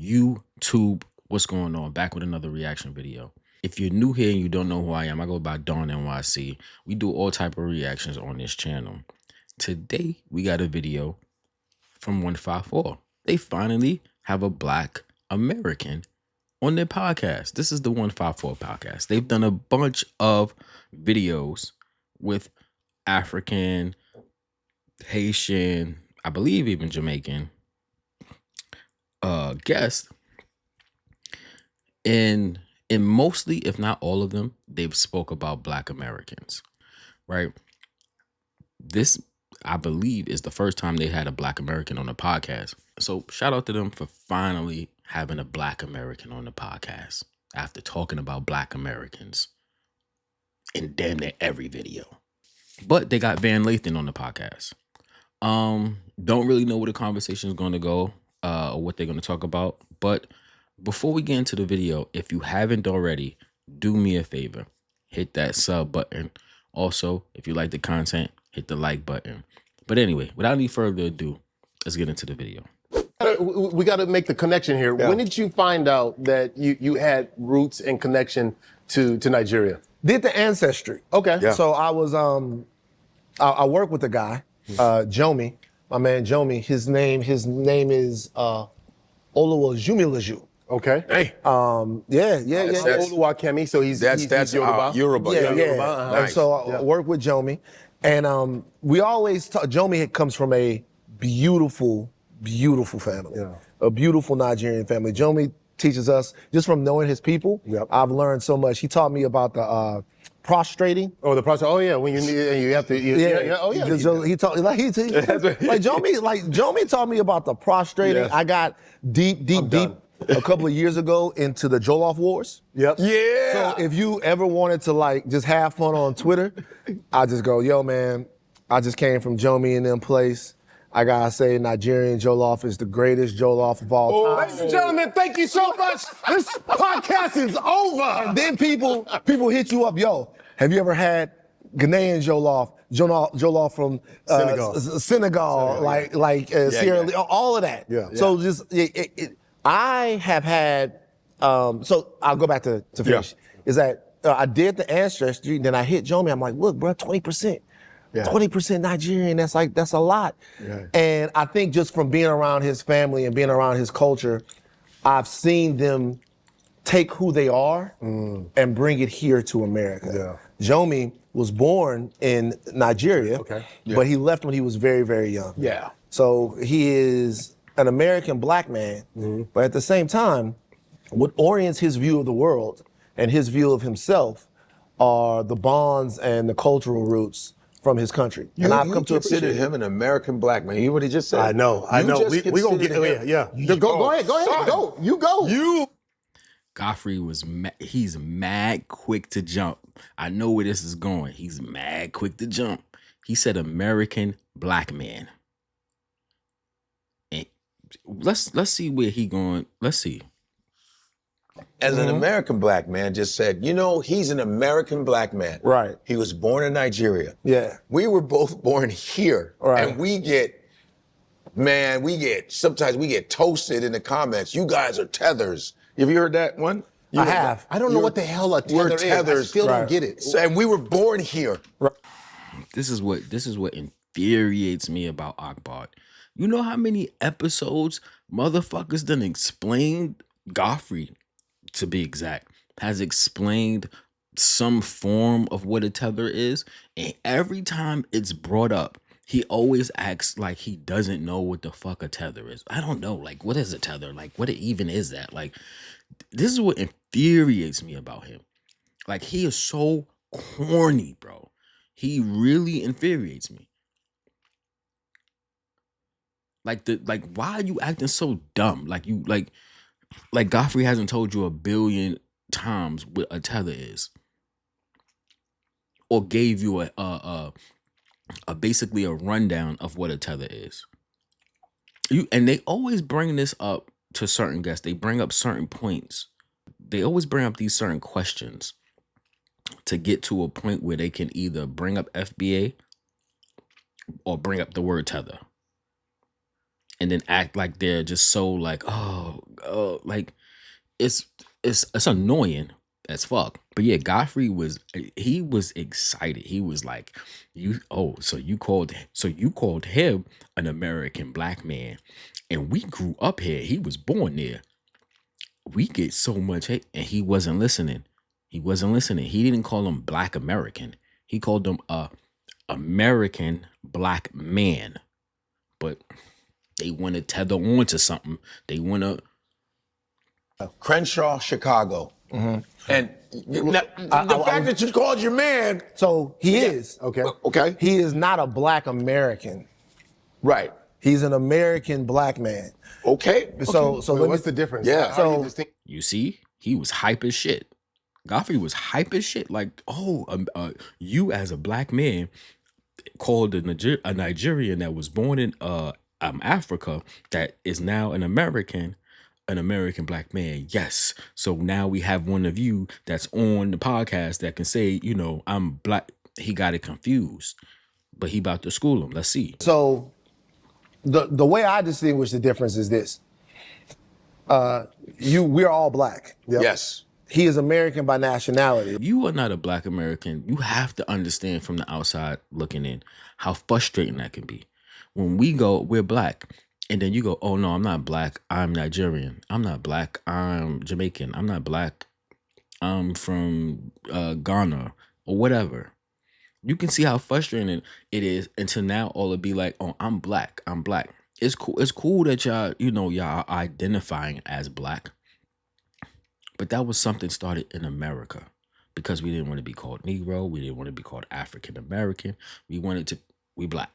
YouTube, what's going on? Back with another reaction video. If you're new here and you don't know who I am, I go by Dawn NYC. We do all type of reactions on this channel. Today, we got a video from 154. They finally have a Black American on their podcast. This is the 154 podcast. They've done a bunch of videos with African, Haitian, I believe even Jamaican guests. And mostly, if not all of them, they've spoke about Black Americans, right? This, I believe, is the first time they had a Black American on the podcast. So shout out to them for finally having a Black American on the podcast after talking about Black Americans in damn near every video. But they got Van Lathan on the podcast. Don't really know where the conversation is going to go or what they're going to talk about. But before we get into the video, if you haven't already, do me a favor. Hit that sub button. Also, if you like the content, hit the like button. But anyway, without any further ado, let's get into the video. We got to make the connection here. Yeah. When did you find out that you had roots and connection to Nigeria? Did the Ancestry. Okay. Yeah. So I was, I work with a guy, Jomi, my man Jomi. His name is Oluwajumilaju. Okay. Hey. Yeah. Oluwakemi. So that's Yoruba. Yoruba. Yeah. Nice. And so I work with Jomi, and we always talk. Jomi comes from a beautiful family. Yeah. A beautiful Nigerian family. Jomi teaches us, just from knowing his people, I've learned so much. He taught me about the prostrating. Oh, the prostrating. Oh yeah, when you have to. Oh yeah. He taught like Jomi taught me about the prostrating. Yes. I got deep a couple of years ago into the Jollof Wars. Yep. Yeah. So if you ever wanted to like just have fun on Twitter, I just go, yo man, I just came from Jomi and them place. I gotta say, Nigerian jollof is the greatest jollof of all time. Ladies and gentlemen, thank you so much. This podcast is over. And then people hit you up, yo, have you ever had Ghanaian jollof from Senegal, like Sierra Leone, all of that. Yeah. So just, I have had, so I'll go back to finish, is that I did the Ancestry, then I hit Jomi, I'm like, look, bro, 20%. 20% Nigerian, that's a lot. Yeah. And I think just from being around his family and being around his culture, I've seen them take who they are and bring it here to America. Yeah. Jomi was born in Nigeria, but he left when he was very, very young. Yeah. So he is an American Black man, but at the same time, what orients his view of the world and his view of himself are the bonds and the cultural roots from his country. And I've come to consider him an American Black man. You hear what he just said? I know. We gonna get Go ahead. Go. You go. Godfrey he's mad quick to jump. I know where this is going. He's mad quick to jump. He said American Black man. And let's see where he going. Let's see. As an American Black man just said, you know, he's an American Black man. Right. He was born in Nigeria. Yeah. We were both born here. Right. And sometimes we get toasted in the comments. You guys are tethers. Have you heard that one? I have. I don't know what the hell a tether is. I still don't get it. And we were born here. Right. This is what infuriates me about Akbar. You know how many episodes motherfuckers done explained Godfrey, to be exact, has explained some form of what a tether is, and every time it's brought up, he always acts like he doesn't know what the fuck a tether is. I don't know, like, what is a tether? Like, what even is that? Like, this is what infuriates me about him. Like, he is so corny, bro. He really infuriates me. Like, why are you acting so dumb? Like Godfrey hasn't told you 1 billion times what a tether is, or gave you a basically a rundown of what a tether is. And they always bring this up to certain guests. They bring up certain points. They always bring up these certain questions to get to a point where they can either bring up FBA or bring up the word tether. and then act like they're just so like, oh, like it's it's annoying as fuck. But yeah, Godfrey was excited. He was like, so you called him an American black man, and we grew up here. He was born there. We get so much hate, and he wasn't listening. He wasn't listening. He didn't call him Black American. He called him a American black man. But they want to tether on to something. They want to. Crenshaw, Chicago. And now, the fact that you called your man. So he is. Okay. He is not a black American. Right. He's an American black man. Okay. So what's the difference? Yeah. How do you distinguish? You see, he was hype as shit. Godfrey was hype as shit. Like, you as a black man called a Nigerian that was born in Africa that is now an American black man. Yes. So now we have one of you that's on the podcast that can say, I'm black. He got it confused, but he about to school him. Let's see. So the way I distinguish the difference is this. We're all black. Yep. Yes. He is American by nationality. You are not a black American. You have to understand from the outside looking in how frustrating that can be. When we're black, and then you go, oh no, I'm not black, I'm Nigerian. I'm not black, I'm Jamaican. I'm not black, I'm from Ghana or whatever. You can see how frustrating it is until now all it be like, oh, I'm black. It's cool. It's cool that y'all are identifying as black. But that was something started in America because we didn't want to be called Negro. We didn't want to be called African American. We black.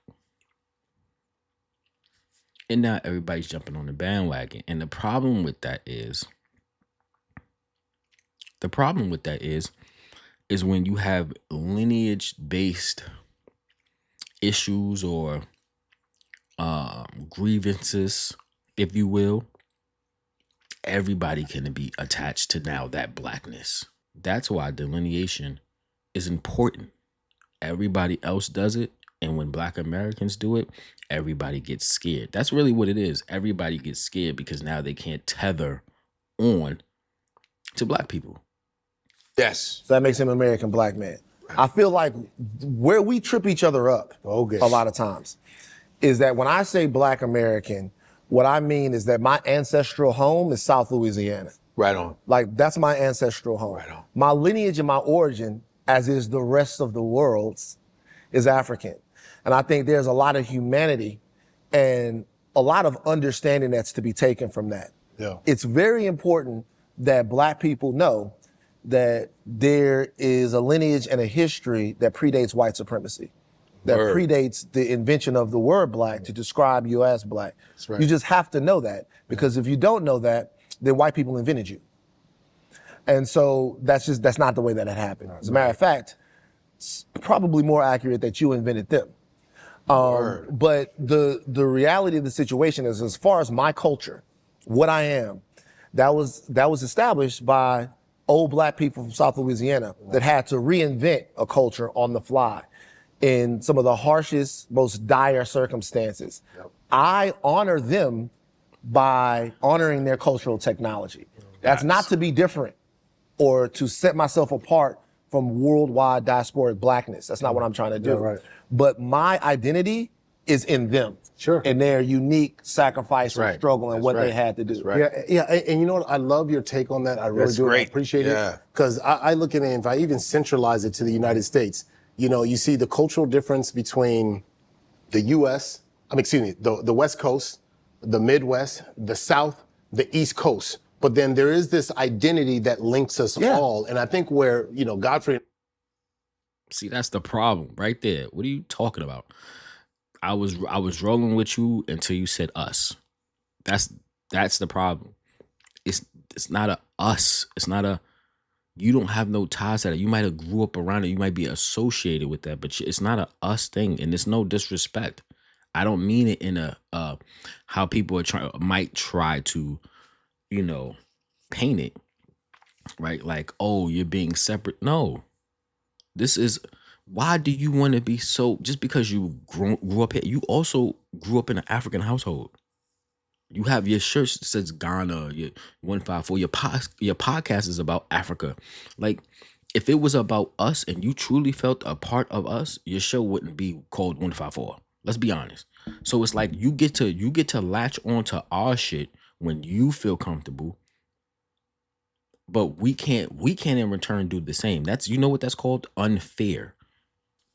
And now everybody's jumping on the bandwagon. And the problem with that is when you have lineage-based issues or grievances, if you will, everybody can be attached to now that blackness. That's why delineation is important. Everybody else does it, and when black Americans do it, everybody gets scared. That's really what it is. Everybody gets scared because now they can't tether on to black people. Yes. So that makes him an American black man. I feel like where we trip each other up a lot of times is that when I say black American, what I mean is that my ancestral home is South Louisiana. Right on. Like, that's my ancestral home. Right on. My lineage and my origin, as is the rest of the world's, is African. And I think there's a lot of humanity and a lot of understanding that's to be taken from that. Yeah. It's very important that black people know that there is a lineage and a history that predates white supremacy, that predates the invention of the word black to describe you as black. That's right. You just have to know that, because if you don't know that, then white people invented you. And so that's not the way that it happened. As a matter of fact, it's probably more accurate that you invented them. But the reality of the situation is, as far as my culture, what I am, that was established by old black people from South Louisiana that had to reinvent a culture on the fly in some of the harshest, most dire circumstances. Yep. I honor them by honoring their cultural technology. That's not to be different or to set myself apart from worldwide diasporic blackness. That's not what I'm trying to do. Yeah, right. But my identity is in them. Sure. And their unique sacrifice and struggle and what they had to do. Right. Yeah, and you know what? I love your take on that. I really do. Great. I appreciate it. Because I look at it, if I even centralize it to the United States, you see the cultural difference between the U.S., the West Coast, the Midwest, the South, the East Coast. But then there is this identity that links us all. And I think where, Godfrey. See, that's the problem right there. What are you talking about? I was rolling with you until you said us. That's the problem. It's not a us. It's not a, you don't have no ties to that. You might have grew up around it. You might be associated with that, but it's not a us thing. And it's no disrespect. I don't mean it in a how people might try to, paint it, right? Like, oh, you're being separate. No, this is. Why do you want to be so, just because you grew up here, you also grew up in an African household. You have your shirt that says Ghana, your 154. Your podcast is about Africa. Like, if it was about us and you truly felt a part of us, your show wouldn't be called 154. Let's be honest. So it's like you get to latch onto our shit when you feel comfortable, but we can't in return do the same. That's, you know what that's called? Unfair.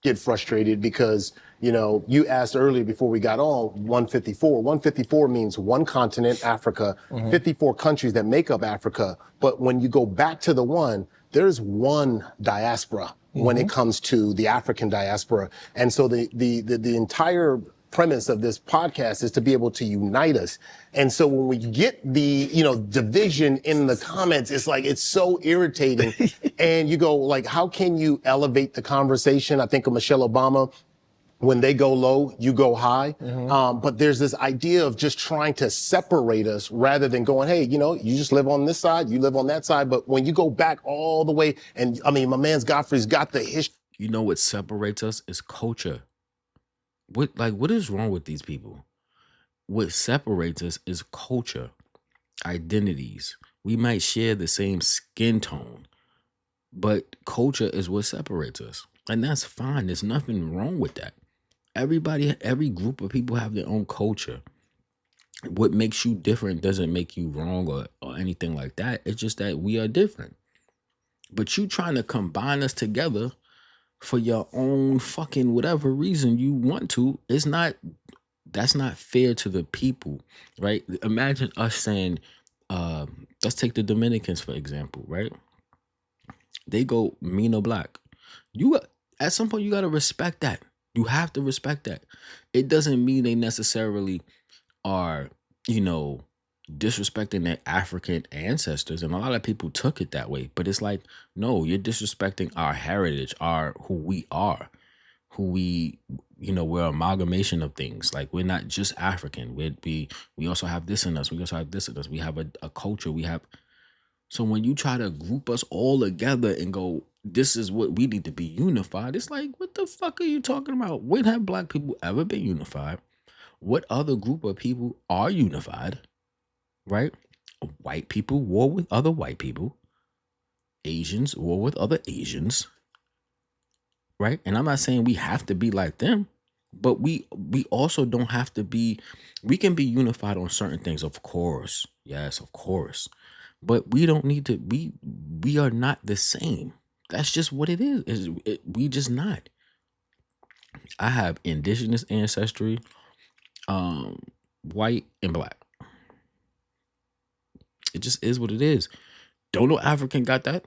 Get frustrated because, you know, you asked earlier before we got on 154. 154 means one continent, Africa, 54 countries that make up Africa. But when you go back to the one, there's one diaspora when it comes to the African diaspora. And so the entire premise of this podcast is to be able to unite us. And so when we get the, you know, division in the comments, it's like, it's so irritating. And you go like, how can you elevate the conversation? I think of Michelle Obama, when they go low, you go high. But there's this idea of just trying to separate us rather than going, hey, you know, you just live on this side, you live on that side. But when you go back all the way, and I mean, my man's Godfrey's got the history. You know what separates us is culture. What is wrong with these people? What separates us is culture, identities. We might share the same skin tone, but culture is what separates us. And that's fine. There's nothing wrong with that. Every group of people have their own culture. What makes you different doesn't make you wrong or anything like that. It's just that we are different. But you trying to combine us together for your own fucking whatever reason you want to, that's not fair to the people, right? Imagine us saying, let's take the Dominicans for example, right? They go mean or black. At some point you gotta respect that. You have to respect that. It doesn't mean they necessarily are, you know, disrespecting their African ancestors, and a lot of people took it that way. But it's like, no, you're disrespecting our heritage, who we are, we're an amalgamation of things. Like, we're not just African. We also have this in us. We also have this in us. We have a culture. So when you try to group us all together and go, this is what we need to be unified, it's like, what the fuck are you talking about? When have black people ever been unified? What other group of people are unified? Right? White people war with other white people. Asians war with other Asians. Right? And I'm not saying we have to be like them, but we also don't have to be. We can be unified on certain things, of course. Yes, of course. But we don't need to be. We are not the same. That's just what it is. We just not. I have indigenous ancestry, white and black. It just is what it is. Don't know African got that.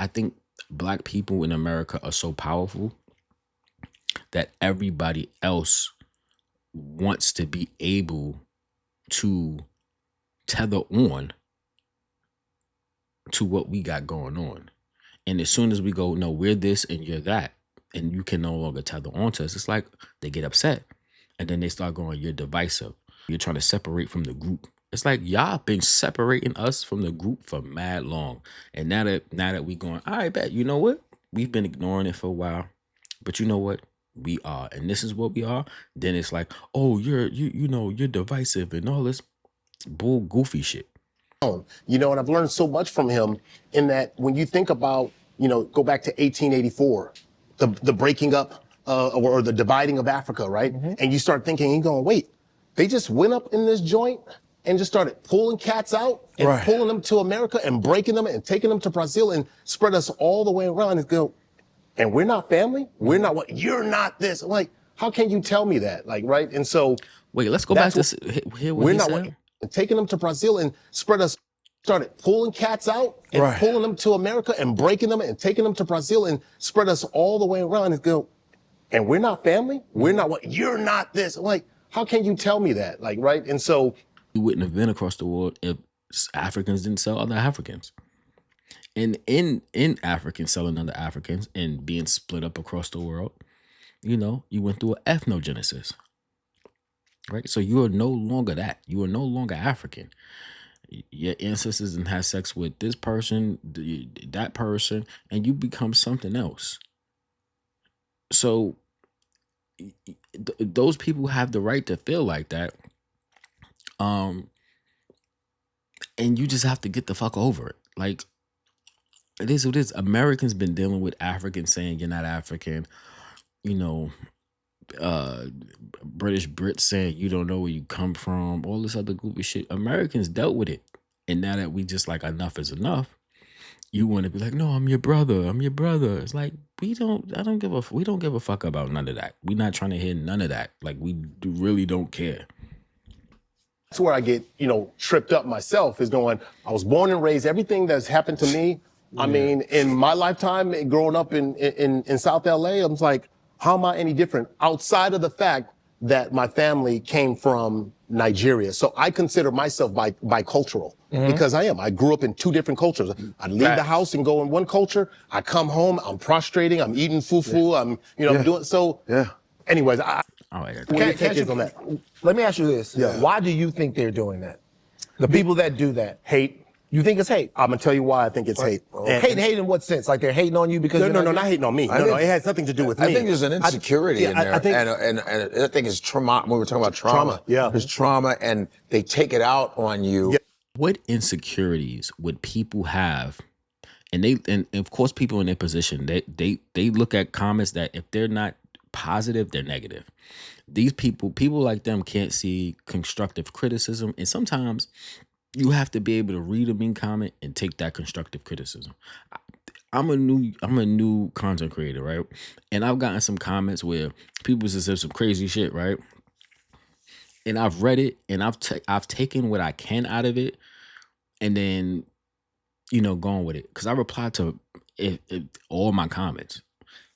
I think black people in America are so powerful that everybody else wants to be able to tether on to what we got going on. And as soon as we go, no, we're this and you're that, and you can no longer tether on to us, it's like they get upset. And then they start going, you're divisive. You're trying to separate from the group. It's like, y'all been separating us from the group for mad long. And now that we going, all right, bet, you know what? We've been ignoring it for a while. But you know what? We are. And this is what we are. Then it's like, oh, you're divisive and all this bull goofy shit. You know, and I've learned so much from him in that when you think about, you know, go back to 1884, the breaking up or the dividing of Africa, right? And you start thinking, and going, wait, they just went up in this joint and just started pulling cats out and pulling them to America and breaking them and taking them to Brazil and spread us all the way around and go, and we're not family? We're not what? You're not this. I'm like, how can you tell me that? Like, right? And so. Wait, let's go back to hear what he said. Taking them to Brazil and started pulling cats out and pulling them to America and breaking them and taking them to Brazil and spread us all the way around and go, and we're not family? We're not what? You're not this. I'm like, how can you tell me that? Like, right? And so. We wouldn't have been across the world if Africans didn't sell other Africans. And in Africans selling other Africans and being split up across the world, you know, you went through an ethnogenesis. Right? So you are no longer that. You are no longer African. Your ancestors didn't have sex with this person, that person, and you become something else. So those people have the right to feel like that. And you just have to get the fuck over it. Like, it is what it is. Americans been dealing with Africans saying you're not African. You know, British Brits saying you don't know where you come from. All this other goofy shit. Americans dealt with it. And now that we just like enough is enough, you want to be like, no, I'm your brother. I'm your brother. It's like, we don't give a fuck about none of that. We're not trying to hear none of that. Like, really don't care. That's where I get, tripped up myself, is going, I was born and raised, everything that's happened to me, I mean, in my lifetime, growing up in South LA, I was like, how am I any different? Outside of the fact that my family came from Nigeria. So I consider myself bicultural because I am. I grew up in two different cultures. I leave the house and go in one culture. I come home, I'm prostrating, I'm eating fufu, I'm doing, so anyways, what your take is on that? Let me ask you this. Why do you think they're doing that? The people that do that. Hate. You think it's hate? I'm gonna tell you why I think it's hate. Hate in what sense? Like they're hating on you because no, not hating on me. No, it has nothing to do with me. I think there's an insecurity in there, and I think it's trauma. When we're talking about trauma, there's trauma, and they take it out on you. What insecurities would people have? And of course, people in their position, they look at comments that if they're not positive, they're negative. These people like them can't see constructive criticism, and sometimes you have to be able to read a mean comment and take that constructive criticism. I'm a new content creator, right? And I've gotten some comments where people just said some crazy shit, right? And I've read it, and I've taken what I can out of it, and then gone with it, because I reply to all my comments,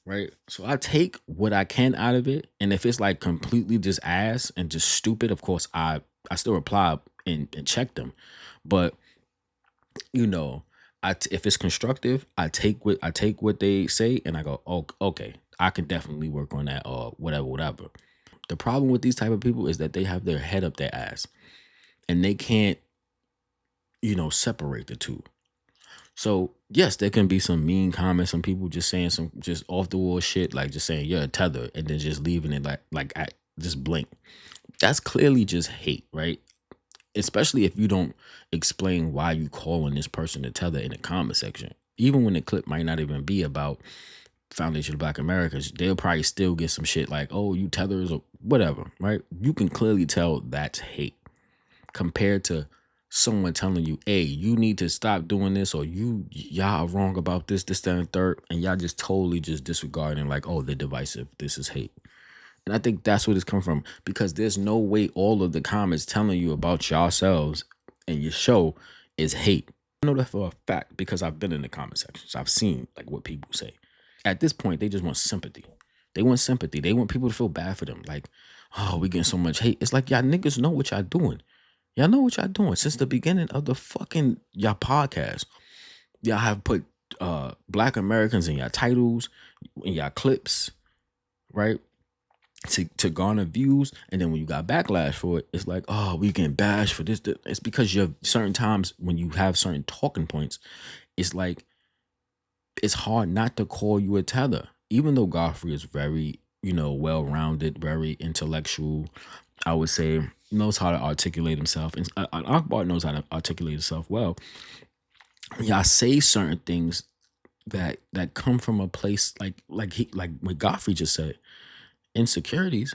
right? So I take what I can out of it, and if it's like completely just ass and just stupid, of course I still reply and check them. But if it's constructive, I take what they say and I go, oh, okay, I can definitely work on that, or whatever. The problem with these type of people is that they have their head up their ass and they can't separate the two. So yes, there can be some mean comments, some people just saying some just off the wall shit, like just saying you're a tether and then just leaving it like just blink. That's clearly just hate, right? Especially if you don't explain why you calling this person a tether in the comment section. Even when the clip might not even be about Foundation of Black Americans, they'll probably still get some shit like, oh, you tethers or whatever, right? You can clearly tell that's hate compared to someone telling you, hey, you need to stop doing this, or y'all are wrong about this, that, and third, and y'all just totally just disregarding like, oh, they're divisive. This is hate. And I think that's what it's come from, because there's no way all of the comments telling you about yourselves and your show is hate. I know that for a fact because I've been in the comment sections. I've seen like what people say. At this point, they just want sympathy. They want sympathy. They want people to feel bad for them. Like, oh, we getting so much hate. It's like y'all niggas know what y'all doing. Y'all know what y'all doing since the beginning of the fucking y'all podcast. Y'all have put Black Americans in y'all titles, in y'all clips, right? To garner views, and then when you got backlash for it, it's like, oh, we getting bashed for this. It's because you have certain times when you have certain talking points, it's like it's hard not to call you a tether, even though Godfrey is very well-rounded, very intellectual. I would say knows how to articulate himself, and Akbar knows how to articulate himself well. Y'all say certain things that come from a place like what Godfrey just said. Insecurities.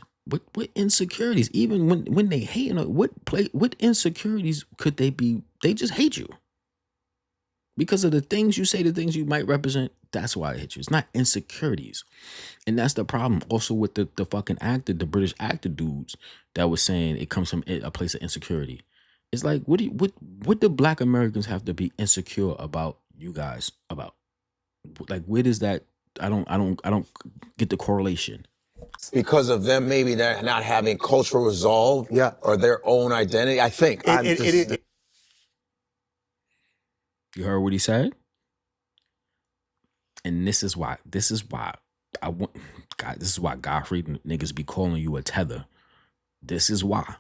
What insecurities? Even when they hate, what insecurities could they be? They just hate you because of the things you say, the things you might represent. That's why they hate you. It's not insecurities, and that's the problem. Also with the fucking actor, the British actor dudes that was saying it comes from a place of insecurity. It's like, what do Black Americans have to be insecure about you guys about? Like, where does that? I don't get the correlation. Because of them, maybe they're not having cultural resolve, or their own identity. I think. You heard what he said, and this is why I want. God, this is why Godfrey niggas be calling you a tether. This is why.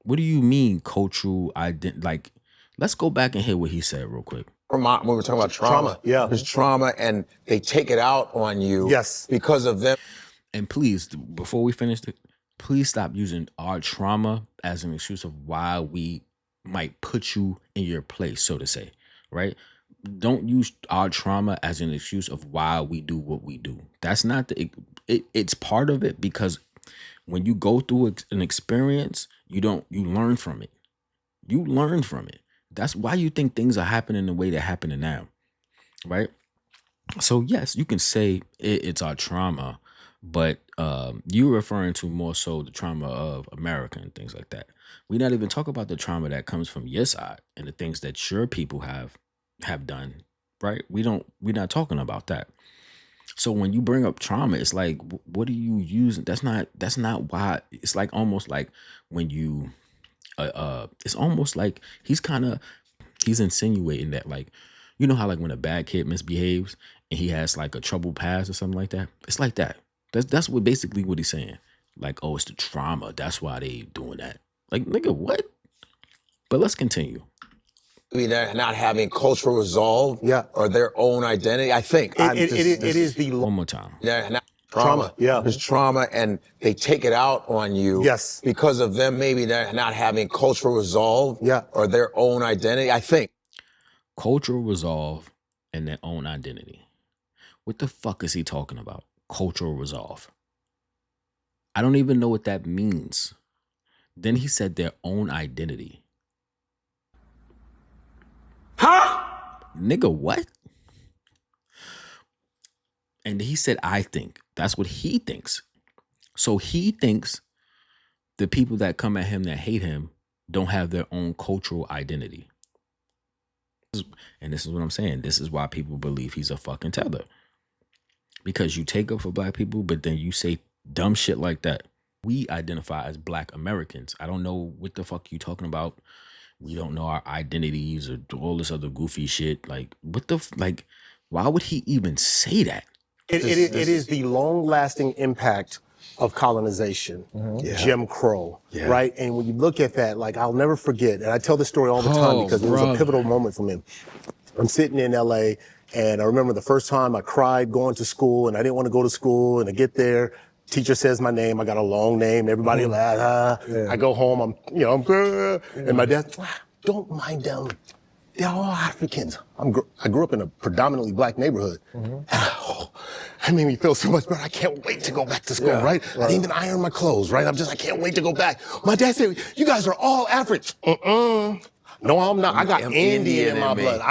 What do you mean cultural identity? Like, let's go back and hear what he said real quick. When we're talking about trauma, there's trauma, and they take it out on you, because of them. And please, before we finish, please stop using our trauma as an excuse of why we might put you in your place, so to say, right? Don't use our trauma as an excuse of why we do what we do. That's not it's part of it, because when you go through an experience, you learn from it. You learn from it. That's why you think things are happening the way they're happening now, right? So yes, you can say it's our trauma, but you're referring to more so the trauma of America and things like that. We not even talk about the trauma that comes from your side and the things that your people have done, right? We're not talking about that. So when you bring up trauma, it's like, what are you using? That's not why. It's like almost like when you it's almost like he's insinuating that, like, you know how like when a bad kid misbehaves and he has like a troubled past or something like that. It's like that. That's what basically what he's saying. Like, oh, it's the trauma. That's why they doing that. Like, nigga, what? But let's continue. They're not having cultural resolve, or their own identity. I think it is the one more time. They're not trauma. Yeah, there's trauma, and they take it out on you. Yes, because of them. Maybe they're not having cultural resolve, or their own identity. I think cultural resolve and their own identity. What the fuck is he talking about? Cultural resolve. I don't even know what that means. Then he said their own identity. Huh? Nigga, what? And he said, I think. That's what he thinks. So he thinks the people that come at him that hate him don't have their own cultural identity. And this is what I'm saying. This is why people believe he's a fucking tether. Because you take up for black people, but then you say dumb shit like that. We identify as black Americans. I don't know what the fuck you talking about. We don't know our identities or all this other goofy shit. Like, what the, like, why would he even say that? It is the long-lasting impact of colonization, Jim Crow, right? And when you look at that, like, I'll never forget, and I tell this story all the time because it was a pivotal moment for me. I'm sitting in LA, and I remember the first time I cried going to school, and I didn't want to go to school, and I get there, teacher says my name, I got a long name, everybody laughs, I go home, and my dad, don't mind them. They're all Africans. I grew up in a predominantly black neighborhood. That made me feel so much better. I can't wait to go back to school, right? I didn't even iron my clothes, right? I can't wait to go back. My dad said, you guys are all Africans. No, I'm not. I got Indian in my blood.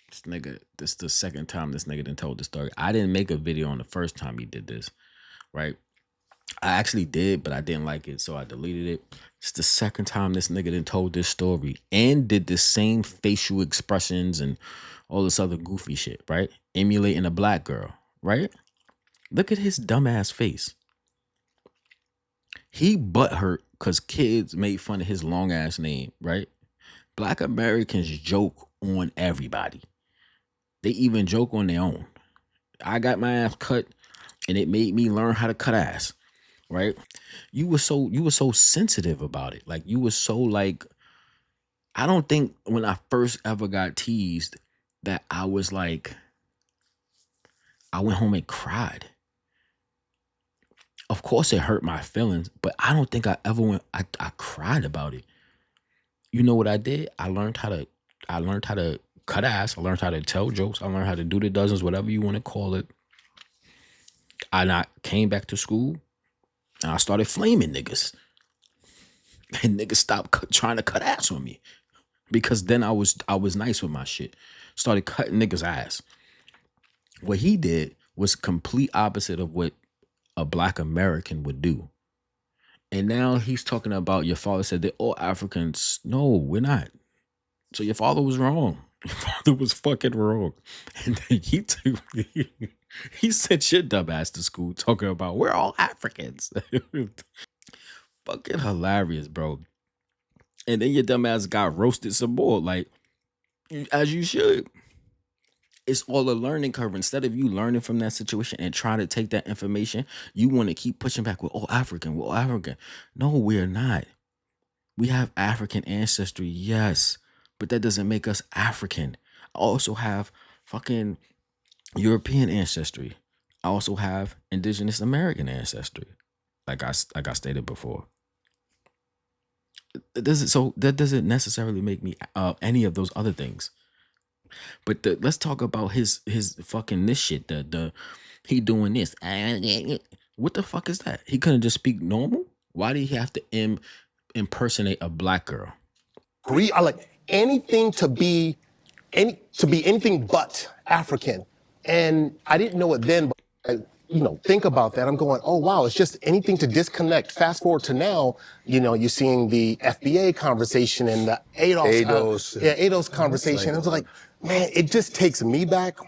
This nigga, this is the second time this nigga done told the story. I didn't make a video on the first time he did this, right? I actually did, but I didn't like it, so I deleted it. It's the second time this nigga done told this story and did the same facial expressions and all this other goofy shit, right? Emulating a black girl, right? Look at his dumbass face. He butthurt because kids made fun of his long ass name, right? Black Americans joke on everybody. They even joke on their own. I got my ass cut and it made me learn how to cut ass, right? You were so sensitive about it. Like, you were so like, I don't think when I first ever got teased that I was like, I went home and cried. Of course it hurt my feelings, but I don't think I ever I cried about it. You know what I did? I learned how to cut ass. I learned how to tell jokes. I learned how to do the dozens, whatever you want to call it. And I came back to school and I started flaming niggas. And niggas stopped trying to cut ass on me. Because then I was nice with my shit. Started cutting niggas' ass. What he did was complete opposite of what a black American would do. And now he's talking about your father said they're all Africans. No, we're not. So your father was wrong. Your father was fucking wrong. And then he sent your dumb ass to school talking about we're all Africans. Fucking hilarious, bro. And then your dumb ass got roasted some more, like, as you should. It's all a learning curve. Instead of you learning from that situation and trying to take that information, you want to keep pushing back with, oh, African, we're all African. No, we're not. We have African ancestry, yes, but that doesn't make us African. I also have fucking European ancestry. I also have indigenous American ancestry, like I stated before. So that doesn't necessarily make me any of those other things. But let's talk about his fucking this shit. The he doing this. What the fuck is that? He couldn't just speak normal. Why did he have to impersonate a black girl? I like anything to be anything but African, and I didn't know it then. But think about that. I'm going, oh wow, it's just anything to disconnect. Fast forward to now, you're seeing the FBA conversation and the ADOS conversation. It's like, man, it just takes me back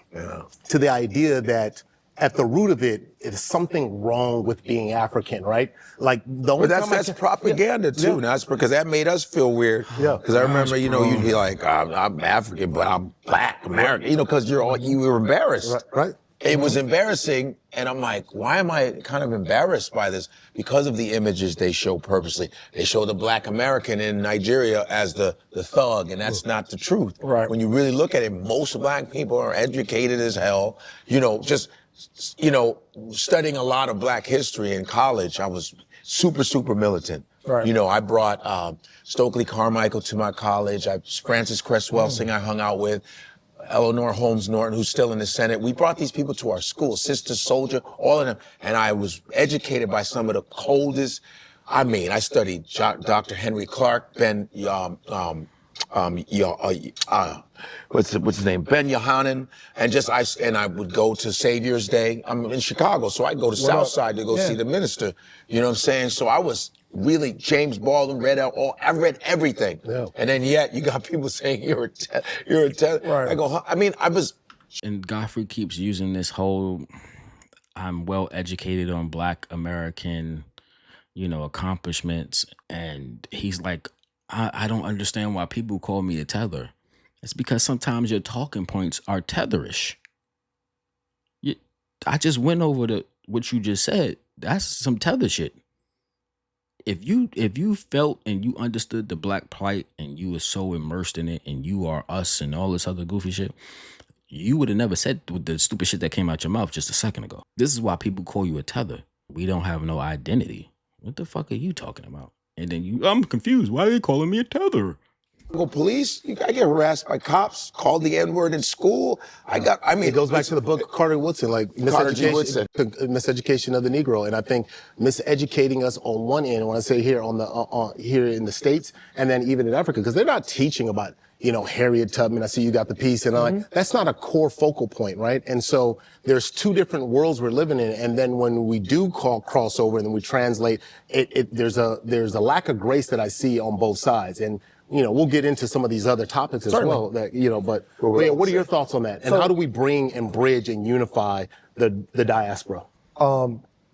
to the idea that at the root of it is something wrong with being African, right? Like but that's propaganda too. Yeah. That's because that made us feel weird. Yeah. Because I remember, you'd be like, I'm African, but I'm Black American. Because you were embarrassed. Right. It was embarrassing, and I'm like, why am I kind of embarrassed by this? Because of the images they show purposely. They show the Black American in Nigeria as the thug, and that's not the truth. Right. When you really look at it, most Black people are educated as hell. Studying a lot of Black history in college, I was super militant. Right. I brought Stokely Carmichael to my college. Francis Cress Welsing I hung out with. Eleanor Holmes Norton, who's still in the Senate. We brought these people to our school, Sister Soldier, all of them. And I was educated by some of the coldest. I studied Dr. Henry Clark, what's his name? Ben Yohanan. And I would go to Savior's Day. I'm in Chicago, so I'd go to Southside to go see the minister. You know what I'm saying? So I was really James Baldwin, I read everything. Yeah. And then yet you got people saying you're a Tether. Right. I go, I was. And Godfrey keeps using this whole, I'm well educated on Black American, accomplishments. And he's like, I don't understand why people call me a tether. It's because sometimes your talking points are tetherish. I just went over what you just said. That's some tether shit. If you felt and you understood the Black plight and you were so immersed in it and you are us and all this other goofy shit, you would have never said the stupid shit that came out your mouth just a second ago. This is why people call you a tether. We don't have no identity. What the fuck are you talking about? And then I'm confused. Why are they calling me a tether? Police, I get harassed by cops, called the N-word in school. It goes back to the book Carter Woodson, like miseducation of the Negro. And I think miseducating us on one end, when I say here here in the States, and then even in Africa, because they're not teaching about, Harriet Tubman. I see you got the piece, and I'm like, that's not a core focal point, right? And so there's two different worlds we're living in. And then when we do call crossover and then we translate, there's a lack of grace that I see on both sides. And we'll get into some of these other topics as well. That but what are your thoughts on that? And how do we bring and bridge and unify the diaspora?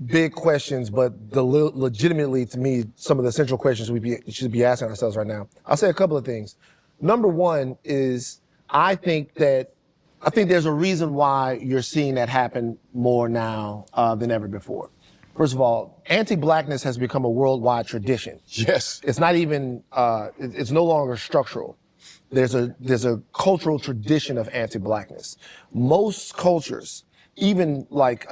Big questions, but legitimately to me, some of the central questions we should be asking ourselves right now. I'll say a couple of things. Number one is I think there's a reason why you're seeing that happen more now than ever before. First of all, anti-blackness has become a worldwide tradition. Yes. It's not even, it's no longer structural. There's a cultural tradition of anti-blackness. Most cultures, even like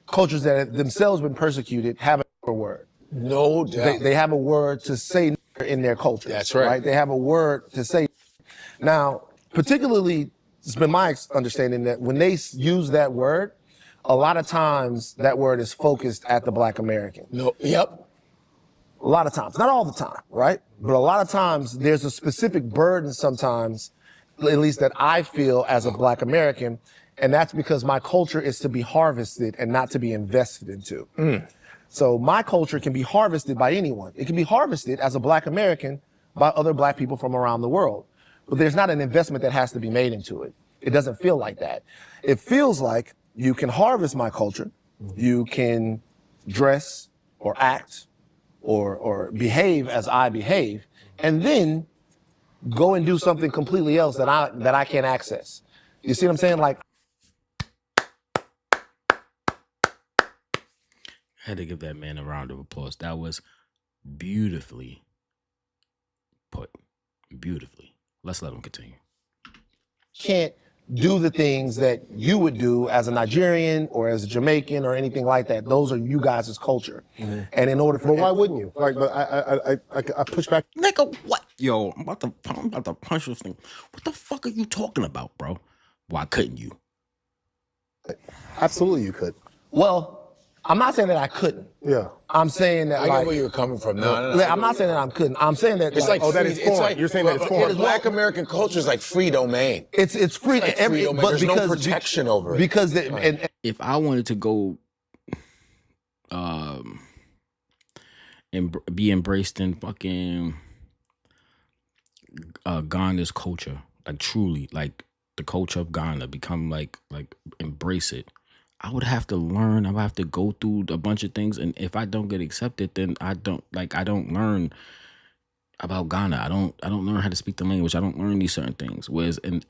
cultures that have themselves been persecuted, have a word. No doubt. They have a word to say in their culture. That's right. They have a word to say. Now, particularly, it's been my understanding that when they use that word, a lot of times that word is focused at the Black American. No, yep. A lot of times, not all the time, right? But a lot of times there's a specific burden sometimes, at least that I feel as a Black American, and that's because my culture is to be harvested and not to be invested into. So my culture can be harvested by anyone. It can be harvested as a Black American by other Black people from around the world. But there's not an investment that has to be made into it. It doesn't feel like that. It feels like you can harvest my culture, you can dress or act or behave as I behave, and then go and do something completely else that I can't access. You see what I'm saying? Like, I had to give that man a round of applause. That was beautifully put. Beautifully. Let's let him continue. Can't do the things that you would do as a Nigerian or as a Jamaican or anything like that. Those are you guys' culture. And in order for... But why wouldn't you? Like, but I push back. Nigga, what? Yo, I'm about to punch this thing. What the fuck are you talking about, bro? Why couldn't you? Absolutely, you could. Well, I'm not saying that I couldn't. Yeah. I'm saying that I get where you're coming from. No, I'm not saying that I couldn't. I'm saying that it's like that is foreign. You're saying that it's foreign. Black American culture is like free domain. It's free. Like free domain. There's no protection over it. Because if I wanted to go and be embraced in fucking Ghana's culture, like truly, like the culture of Ghana, become like embrace it, I would have to learn. I would have to go through a bunch of things, and if I don't get accepted, then I don't learn about Ghana. I don't learn how to speak the language. I don't learn these certain things. Whereas in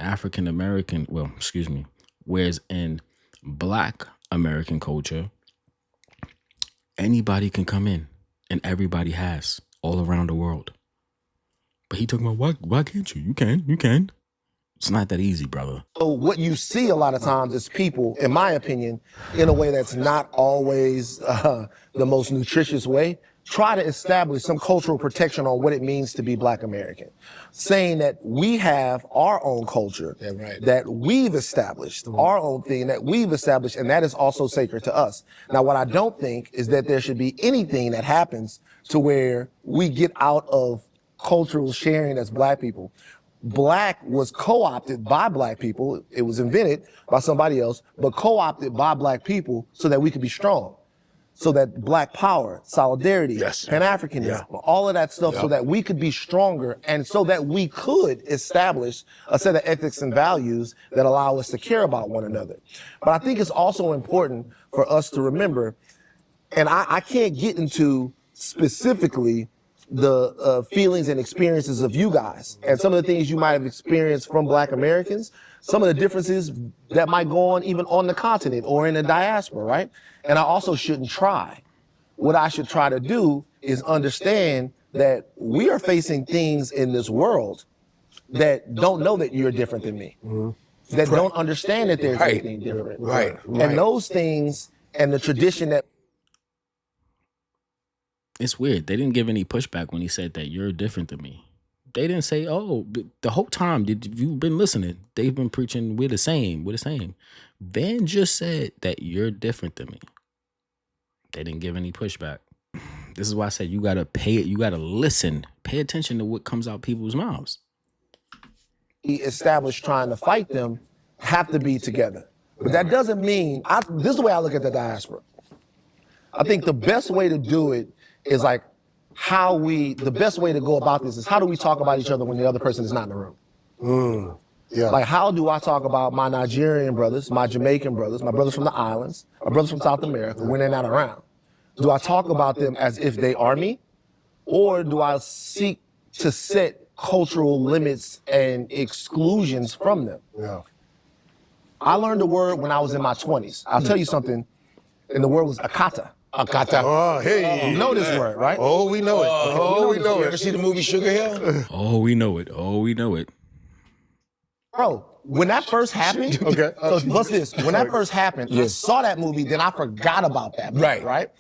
whereas in Black American culture, anybody can come in, and everybody has all around the world. But he talking about why can't you? You can. It's not that easy, brother. So what you see a lot of times is people, in my opinion, in a way that's not always the most nutritious way, try to establish some cultural protection on what it means to be Black American, saying that we have our own culture, that we've established, our own thing that we've established, and that is also sacred to us. Now, what I don't think is that there should be anything that happens to where we get out of cultural sharing as Black people. Black was co-opted by Black people. It was invented by somebody else, but co-opted by Black people so that we could be strong. So that Black power, solidarity, Pan-Africanism, all of that stuff, so that we could be stronger and so that we could establish a set of ethics and values that allow us to care about one another. But I think it's also important for us to remember, and I can't get into specifically the feelings and experiences of you guys and some of the things you might have experienced from Black Americans, some of the differences that might go on even on the continent or in the diaspora, right? And I also shouldn't try. What I should try to do is understand that we are facing things in this world that don't know that you're different than me, that don't understand that there's anything different. And those things and the tradition that... It's weird. They didn't give any pushback when he said that you're different than me. They didn't say, oh, the whole time you've been listening, they've been preaching, we're the same. Van just said that you're different than me. They didn't give any pushback. This is why I said you gotta listen, pay attention to what comes out people's mouths. Established trying to fight them have to be together. But that doesn't mean, this is the way I look at the diaspora. I think the best way to do it is like the best way to go about this is how do we talk about each other when the other person is not in the room? Like, how do I talk about my Nigerian brothers, my Jamaican brothers, my brothers from the islands, my brothers from South America when they're not around? Do I talk about them as if they are me? Or do I seek to set cultural limits and exclusions from them? I learned a word when I was in my 20s. I'll tell you something, and the word was akata. Akata. Oh, hey. You know this word, right? Oh, we know it. We know it. You ever see the movie Sugar Hill? Oh, we know it. Bro, when that first happened, so what's this? When that first happened, I saw that movie, then I forgot about that. Right?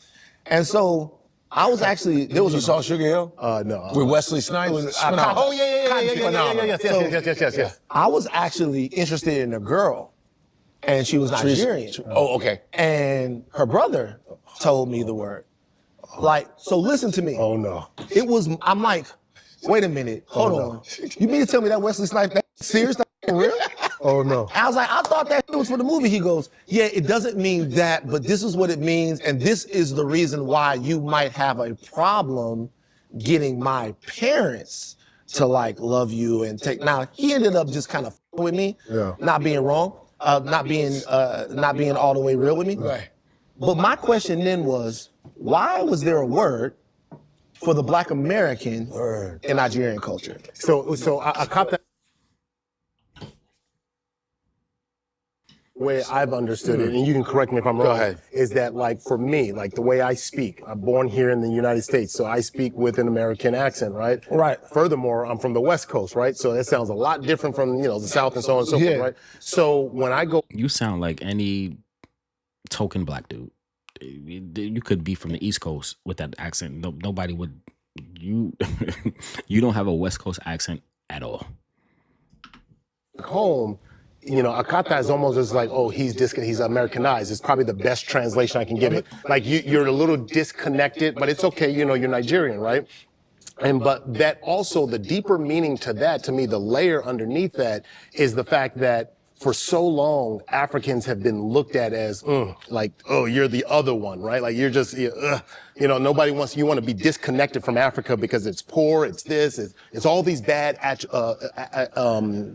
And so I was actually, You saw Sugar Hill? No. With Wesley Snipes? Oh, yes. I was actually interested in a girl, and she was Nigerian. Oh, okay. And her brother told me the word. Like, so listen to me. Oh, no. I'm like, wait a minute, hold on. You mean to tell me that Wesley Snipes, that serious, that for real? Oh, no. I was like, I thought that was for the movie. He goes, yeah, it doesn't mean that, but this is what it means, and this is the reason why you might have a problem getting my parents to like love you and take. Now, he ended up just kind of with me, not being wrong, not being all the way real with me. Right. But my question then was, why was there a word for the Black American in Nigerian culture? So I caught that. way I've understood it, and you can correct me if I'm wrong, ahead. is that like for me, like the way I speak, I'm born here in the United States, so I speak with an American accent, right? Right. Furthermore, I'm from the West Coast, right? So that sounds a lot different from, you know, the South and so on and so forth, right? So when I go... You sound like any token black dude. You could be from the East Coast with that accent. Nobody would... You you don't have a West Coast accent at all. Home, you know, Akata is almost as like, oh, he's Americanized. It's probably the best translation I can give it. Like you're a little disconnected, but it's okay. You know, you're Nigerian, right? But that also, the deeper meaning to that, to me, the layer underneath that is the fact that for so long, Africans have been looked at as, like, oh, you're the other one, right? Like you're just, you know, nobody wants, you want to be disconnected from Africa because it's poor, it's this, it's all these bad,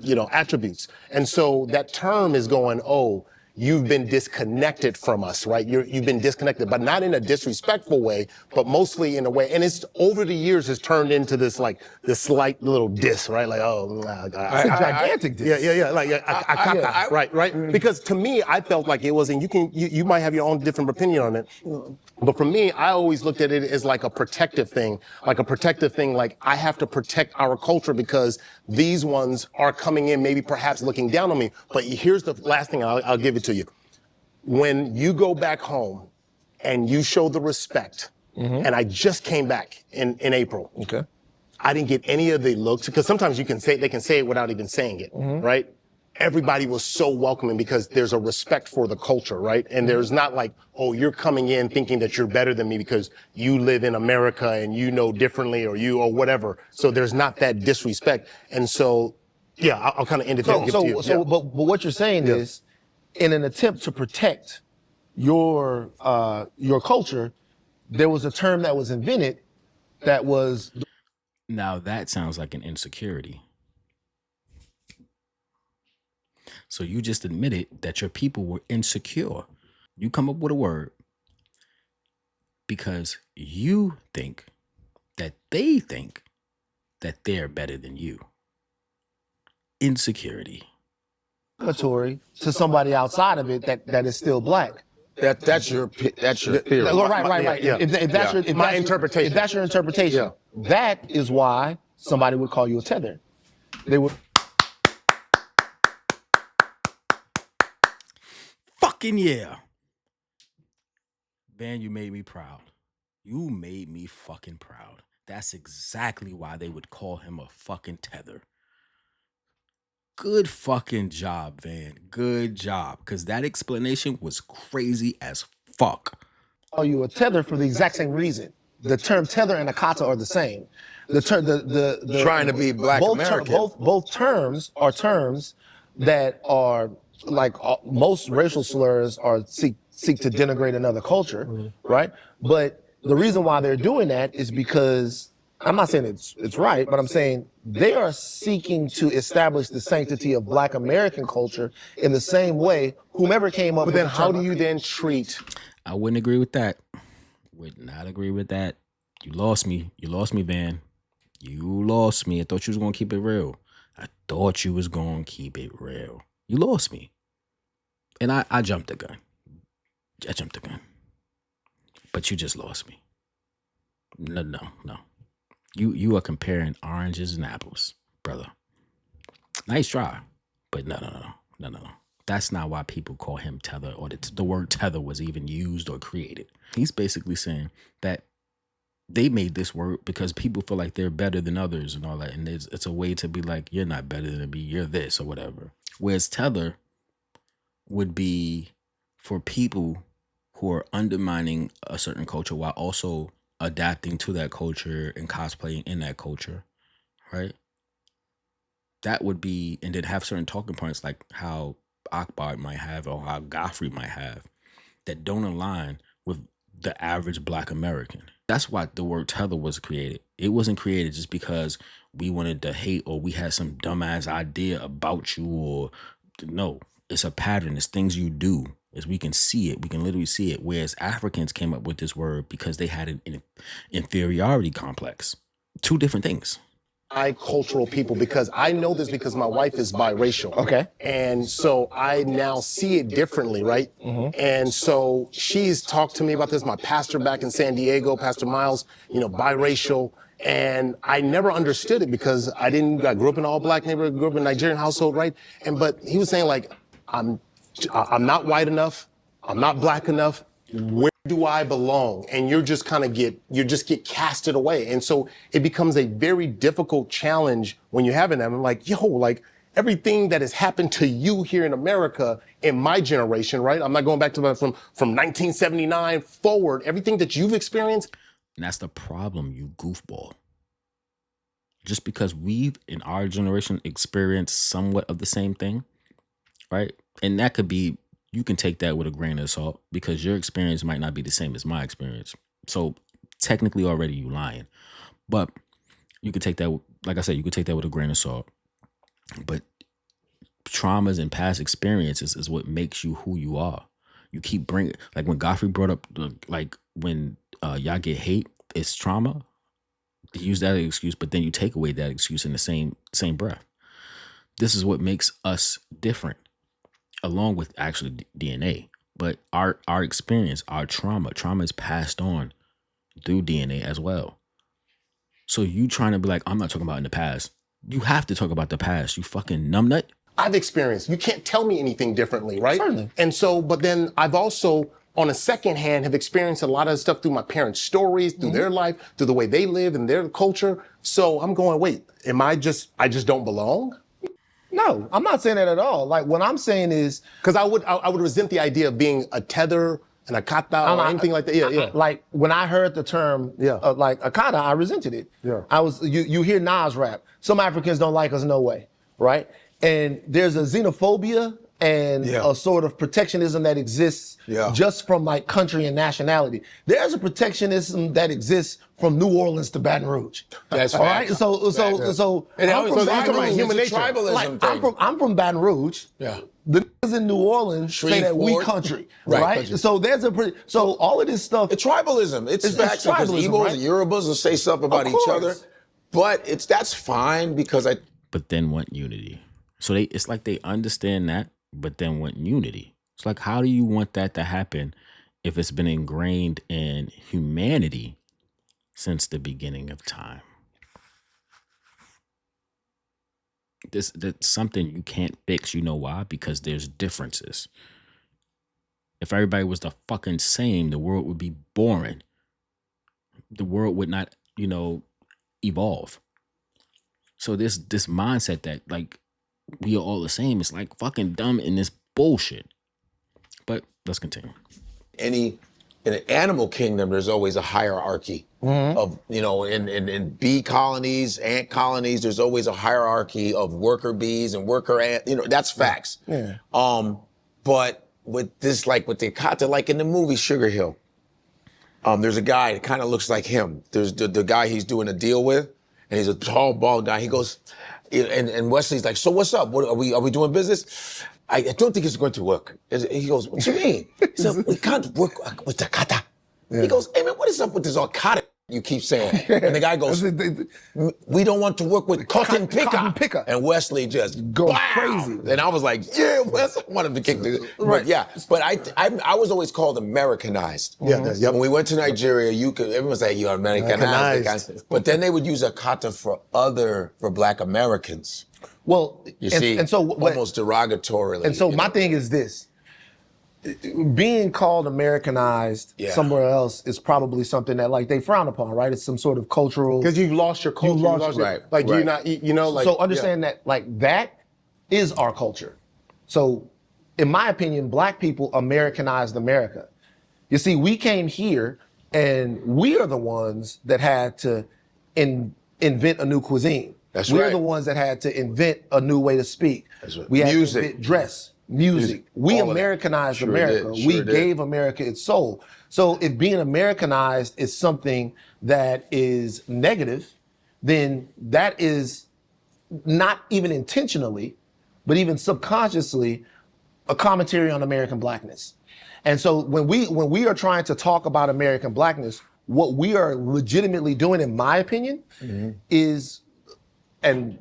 you know, attributes. And so that term is going, oh, you've been disconnected from us, right? You've been disconnected, but not in a disrespectful way, but mostly in a way. And it's over the years has turned into this like this slight little diss, right? Like, oh, it's a gigantic diss. Yeah. Like, right. Because to me, I felt like it was, and you might have your own different opinion on it. But for me, I always looked at it as like a protective thing, like I have to protect our culture because these ones are coming in, maybe perhaps looking down on me. But here's the last thing I'll give it to you. When you go back home and you show the respect, and I just came back in April. Okay. I didn't get any of the looks, because sometimes they can say it without even saying it, right? Everybody was so welcoming because there's a respect for the culture, right? And there's not like, oh, you're coming in thinking that you're better than me because you live in America and you know differently or whatever. So there's not that disrespect. And so, yeah, I'll kind of end it there. But what you're saying is, in an attempt to protect your culture, there was a term that was invented that was... Now that sounds like an insecurity. So you just admitted that your people were insecure. You come up with a word because you think that they think that they're better than you. Insecurity. To somebody outside of it that is still black. That's your theory. Right. Yeah. If that's My interpretation. If that's your interpretation, that is why somebody would call you a tether. They would... Fucking yeah. Man, you made me proud. You made me fucking proud. That's exactly why they would call him a fucking tether. Good fucking job, Van. Good job. Because that explanation was crazy as fuck. Call you a tether for the exact same reason. The term tether and akata are the same. The Trying to be black American. Both terms are terms that are like most racial slurs are seek to denigrate another culture, right? But the reason why they're doing that is because, I'm not saying it's right, but I'm saying they are seeking to establish the sanctity of black American culture in the same way whomever came up with... But then how do you then treat... I wouldn't agree with that. Would not agree with that. You lost me. You lost me, Van. You lost me. I thought you was going to keep it real. I thought you was going to keep it real. You lost me. And I jumped the gun. I jumped the gun. But you just lost me. No. You are comparing oranges and apples, brother. Nice try. But no. That's not why people call him tether, or the word tether was even used or created. He's basically saying that they made this word because people feel like they're better than others and all that. And it's a way to be like, you're not better than me, you're this or whatever. Whereas tether would be for people who are undermining a certain culture while also adapting to that culture and cosplaying in that culture, right? That would be, and then have certain talking points like how Akbar might have or how Godfrey might have that don't align with the average black American. That's why the word tether was created. It wasn't created just because we wanted to hate or we had some dumbass idea about you, or no, it's a pattern. It's things you do. As we can see it, we can literally see it. Whereas Africans came up with this word because they had an inferiority complex. Two different things. bicultural people, because I know this because my wife is biracial. Okay. And so I now see it differently, right? And so she's talked to me about this. My pastor back in San Diego, Pastor Miles, biracial. And I never understood it because I grew up in an all black neighborhood, grew up in a Nigerian household, right? But he was saying like, I'm not white enough. I'm not black enough. Where do I belong? And you're just get casted away. And so it becomes a very difficult challenge when you're having that. I'm like, everything that has happened to you here in America in my generation, right? I'm not going back to from 1979 forward, everything that you've experienced. And that's the problem, you goofball. Just because we've, in our generation, experienced somewhat of the same thing, right? And that could be, you can take that with a grain of salt because your experience might not be the same as my experience. So technically already you lying. But you could take that, like I said, you could take that with a grain of salt. But traumas and past experiences is what makes you who you are. You keep bringing, like when Godfrey brought up, when y'all get hate, it's trauma. You use that as an excuse, but then you take away that excuse in the same breath. This is what makes us different, along with actually DNA. But our experience, our trauma is passed on through DNA as well. So you trying to be like, I'm not talking about in the past. You have to talk about the past, you fucking numbnut. I've experienced. You can't tell me anything differently, right? Certainly. And so, but then I've also, on a second hand, have experienced a lot of stuff through my parents' stories, through their life, through the way they live and their culture. So I'm going, wait, I just don't belong? No, I'm not saying that at all. Like what I'm saying is, because I would resent the idea of being a Tether and a Kata or anything like that. Yeah. Like when I heard the term, like Akata, I resented it. Yeah. You hear Nas rap. Some Africans don't like us, no way, right? And there's a xenophobia and a sort of protectionism that exists just from like country and nationality. There's a protectionism that exists from New Orleans to Baton Rouge. That's all right. So human nature. Tribalism thing. I'm from Baton Rouge. Yeah. The niggas in New Orleans say that we country, right? Country. So there's so all of this stuff. It's tribalism. It's facts because tribalism, Igbos right? and Yorubas will say stuff about each other, but that's fine because But then want unity. So it's like they understand that, but then want unity. It's like, how do you want that to happen if it's been ingrained in humanity since the beginning of time? That's something you can't fix. You know why? Because there's differences. If everybody was the fucking same, the world would be boring. The world would not, evolve. So this mindset that like we are all the same, it's like fucking dumb in this bullshit. But let's continue. in an animal kingdom, there's always a hierarchy of, in bee colonies, ant colonies, there's always a hierarchy of worker bees and worker ant, that's facts. Yeah. But with this, like with the Kata, like in the movie Sugar Hill, there's a guy that kind of looks like him. There's the guy he's doing a deal with, and he's a tall, bald guy. He goes, and Wesley's like, so what's up? What, are we doing business? I don't think it's going to work. He goes, what you mean? He said, we can't work with the Kata. Yeah. He goes, hey man, what is up with this Kata you keep saying? And the guy goes, we don't want to work with cotton picker. And Wesley just goes crazy. And I was like, yeah, Wesley, I want him to kick the, right. But yeah. But I was always called Americanized. Yeah. Yep. When we went to Nigeria, everyone's like, you're Americanized. But then they would use a Kata for Black Americans. Well, you see, and so almost derogatorily. And so my thing is this. Being called Americanized somewhere else is probably something that like they frown upon, right? It's some sort of cultural. Because you've lost your culture. You're not, So understand that like that is our culture. So in my opinion, Black people Americanized America. You see, we came here and we are the ones that had to invent a new cuisine. We're the ones that had to invent a new way to speak. We had to invent dress. Music. We Americanized America. We gave America its soul. So if being Americanized is something that is negative, then that is not even intentionally, but even subconsciously, a commentary on American Blackness. And so when we are trying to talk about American Blackness, what we are legitimately doing, in my opinion, is and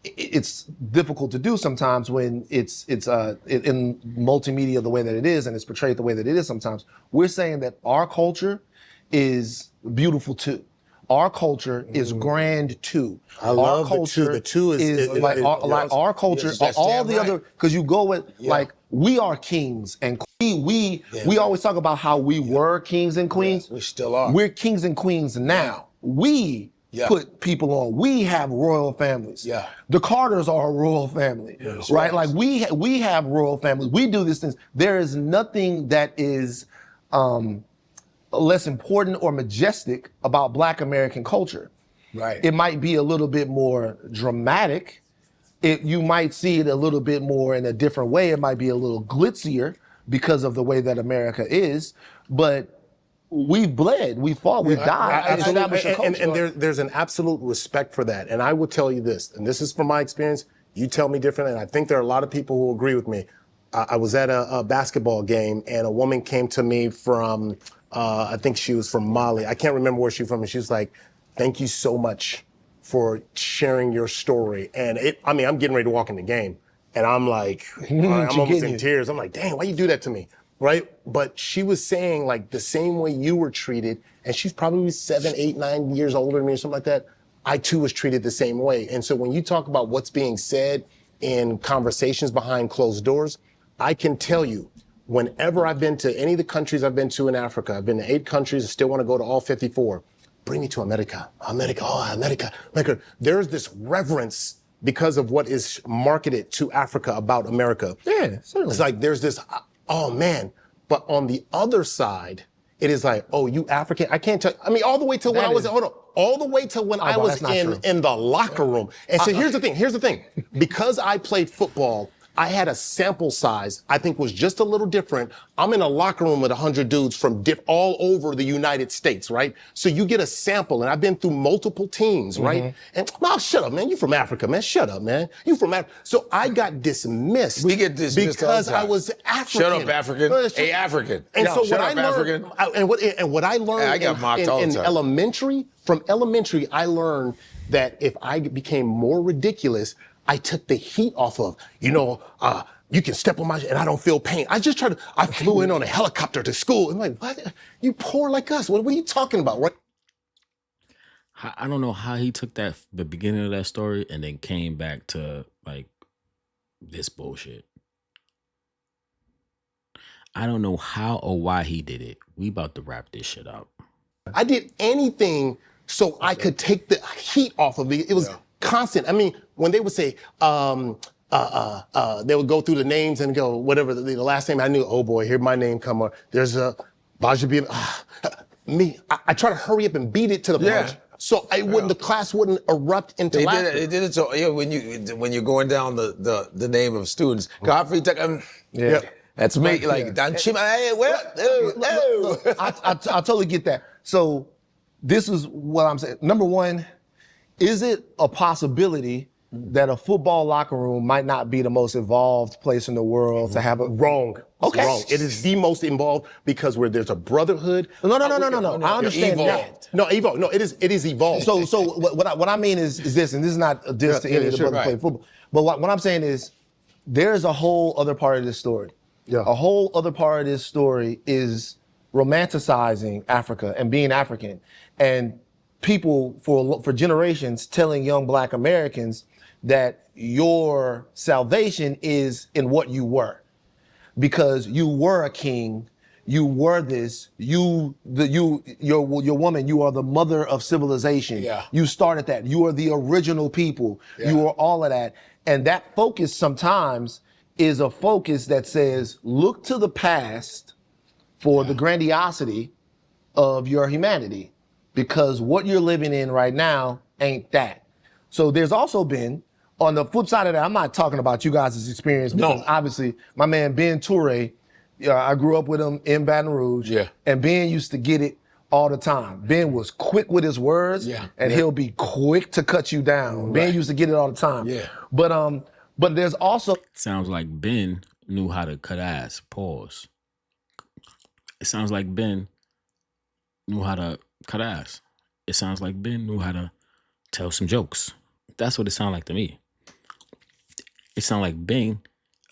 it's difficult to do sometimes when it's in multimedia the way that it is and it's portrayed the way that it is sometimes. We're saying that our culture is beautiful too. Our culture is grand too. I love the two. The two is like our culture. All the other, because you go with like we are kings and we always talk about how we were kings and queens. We still are. We're kings and queens now. We put people on. We have royal families. Yeah. The Carters are a royal family, right? Like we have royal families. We do these things. There is nothing that is less important or majestic about Black American culture. Right. It might be a little bit more dramatic. You might see it a little bit more in a different way. It might be a little glitzier because of the way that America is, but we've bled, we've fought, we've died. And there's an absolute respect for that. And I will tell you this, and this is from my experience, you tell me different, and I think there are a lot of people who agree with me. I was at a basketball game, and a woman came to me from, I think she was from Mali. I can't remember where she's from, and she was like, thank you so much for sharing your story. And I'm getting ready to walk in the game, and I'm like, I'm almost in tears. I'm like, dang, why you do that to me? Right? But she was saying like the same way you were treated, and she's probably 7, 8, 9 years older than me or something like that. I too was treated the same way. And so when you talk about what's being said in conversations behind closed doors, I can tell you, whenever I've been to any of the countries I've been to in Africa, I've been to 8 countries, I still want to go to all 54. Bring me to America. America. There's this reverence because of what is marketed to Africa about America. Yeah, certainly. It's like there's this, oh man. But on the other side, it is like, oh, you African? I can't tell. I mean, all the way till when I was, all the way till when I was in the locker room. And so here's the thing. Because I played football, I had a sample size I think was just a little different. I'm in a locker room with 100 dudes from all over the United States, right? So you get a sample, and I've been through multiple teams, right? And shut up, man. You from Africa, man. Shut up, man. You from Africa. So I got dismissed. We get dismissed because I was African. Shut up, African. Hey, African. And so shut what up, I learned, African. and what I learned I got mocked all the in time. elementary, from elementary, I learned that if I became more ridiculous, I took the heat off of, you can step on my, and I don't feel pain. I flew in on a helicopter to school. I'm like, what? You poor like us. What are you talking about? Right? I don't know how he took the beginning of that story and then came back to like this bullshit. I don't know how or why he did it. We about to wrap this shit up. I did anything so I could take the heat off of it. It was constant. I mean, when they would say, they would go through the names and go, whatever, the last name I knew, oh boy, here my name come up. There's a Bajabi, me. I try to hurry up and beat it to the punch. So the class wouldn't erupt into laughter. They did it so when you're going down the name of students. Godfrey, that's me. Like, hey, I totally get that. So this is what I'm saying. Number one, is it a possibility that a football locker room might not be the most evolved place in the world to have a... Wrong. Okay. Wrong. It is the most involved because where there's a brotherhood. No. I understand that. No, evolved. No, it is evolved. So what I mean is this, and this is not a diss to any of the brothers playing football, but what I'm saying is there's a whole other part of this story. Yeah. A whole other part of this story is romanticizing Africa and being African, and people for generations telling young Black Americans that your salvation is in what you were, because you were a king, you were this, your woman, you are the mother of civilization. Yeah. You started that. You are the original people. Yeah. You are all of that, and that focus sometimes is a focus that says, look to the past for the grandiosity of your humanity, because what you're living in right now ain't that. So there's also been, on the flip side of that, I'm not talking about you guys' experience, because obviously my man Ben Toure, I grew up with him in Baton Rouge, and Ben used to get it all the time. Ben was quick with his words, and he'll be quick to cut you down. Right. Ben used to get it all the time. Yeah. But there's also... Sounds like Ben knew how to cut ass. Pause. It sounds like Ben knew how to cut ass. It sounds like Ben knew how to tell some jokes. That's what it sounded like to me. It sounded like Bing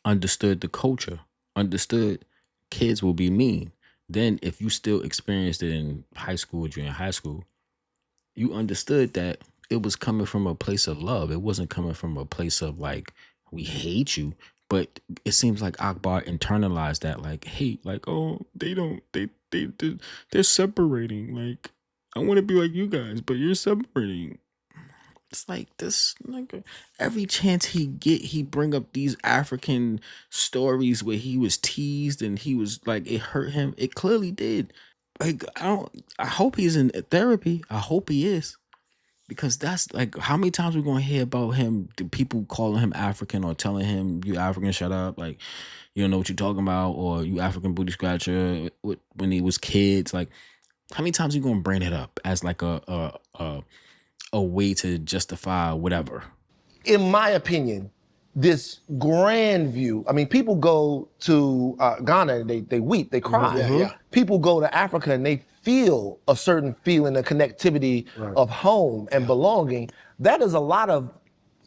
understood the culture, understood kids will be mean. Then if you still experienced it in high school, junior high school, you understood that it was coming from a place of love. It wasn't coming from a place of like, we hate you. But it seems like Akbar internalized that like hate, like, oh, they're separating. Like, I want to be like you guys, but you're separating. It's like this nigga, every chance he get, he bring up these African stories where he was teased and he was like, it hurt him. It clearly did. Like, I hope he's in therapy. I hope he is. Because that's like, how many times we gonna hear about him, the people calling him African or telling him, you African, shut up, like, you don't know what you're talking about, or you African booty scratcher, when he was kids. Like, how many times you gonna bring it up as like a way to justify whatever? In my opinion, this grand view, I mean, people go to Ghana and they weep, they cry. Yeah. People go to Africa and they feel a certain feeling of connectivity of home and belonging. That is a lot of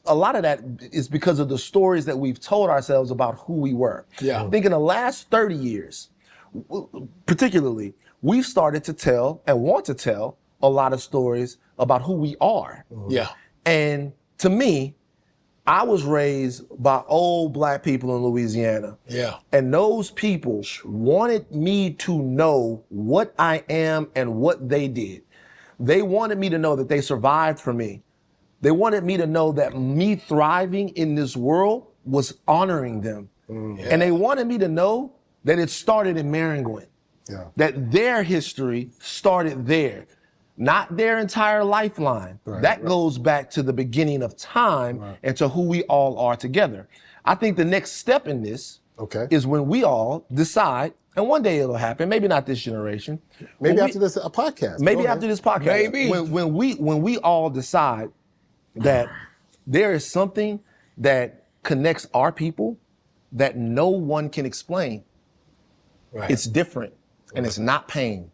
that is because of the stories that we've told ourselves about who we were. Yeah. I think in the last 30 years, particularly, we've started to tell and want to tell a lot of stories about who we are. Yeah. And to me, I was raised by old black people in Louisiana. Yeah. And those people wanted me to know what I am and what they did. They wanted me to know that they survived for me. They wanted me to know that me thriving in this world was honoring them. And they wanted me to know that it started in Maringouin. That their history started there. Not their entire lifeline. That goes back to the beginning of time and to who we all are together. I think the next step in this is when we all decide, and one day it'll happen, maybe not this generation. Maybe after this a podcast. Maybe after this podcast. Maybe. When we all decide that there is something that connects our people that no one can explain. It's different and it's not pain.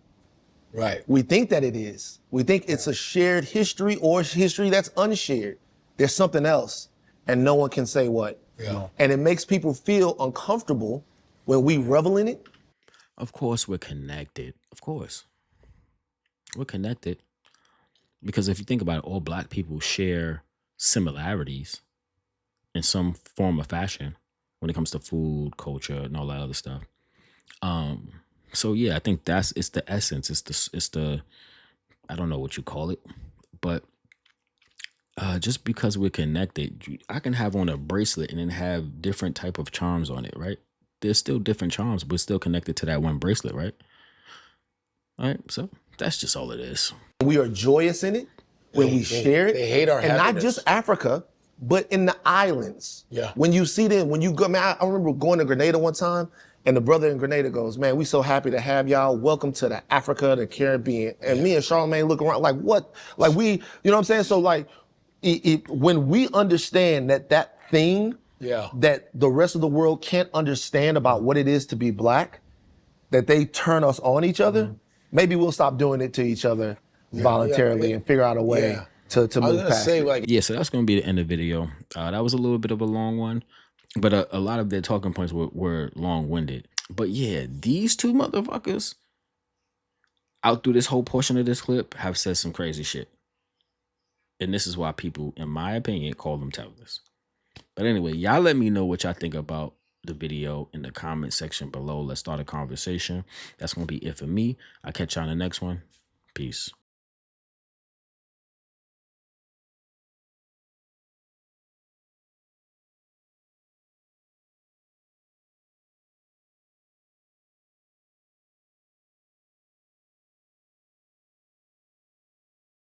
We think that it is. We think it's a shared history or history that's unshared. There's something else, and no one can say what. And it makes people feel uncomfortable when we revel in it. Of course, we're connected. Of course, we're connected because if you think about it, all black people share similarities in some form or fashion when it comes to food, culture, and all that other stuff. So yeah, I think it's the essence. It's the I don't know what you call it, but just because we're connected, I can have on a bracelet and then have different type of charms on it, right? There's still different charms, but still connected to that one bracelet, right? All right, so that's just all it is. We are joyous in it when we share it. They hate our and happiness. not just Africa, but in the islands. When you see them, when you go, man, I remember going to Grenada one time. And the brother in Grenada goes, man, we so happy to have y'all. Welcome to the Africa, the Caribbean. And me and Charlamagne look around like, what? Like we, you know what I'm saying? So like, when we understand that thing that the rest of the world can't understand about what it is to be black, that they turn us on each other, maybe we'll stop doing it to each other voluntarily and figure out a way to move past it. Yeah, so that's going to be the end of the video. That was a little bit of a long one. But a lot of their talking points were long-winded. But yeah, these two motherfuckers out through this whole portion of this clip have said some crazy shit. And this is why people, in my opinion, call them tethers. But anyway, y'all let me know what y'all think about the video in the comment section below. Let's start a conversation. That's going to be it for me. I'll catch y'all in the next one. Peace.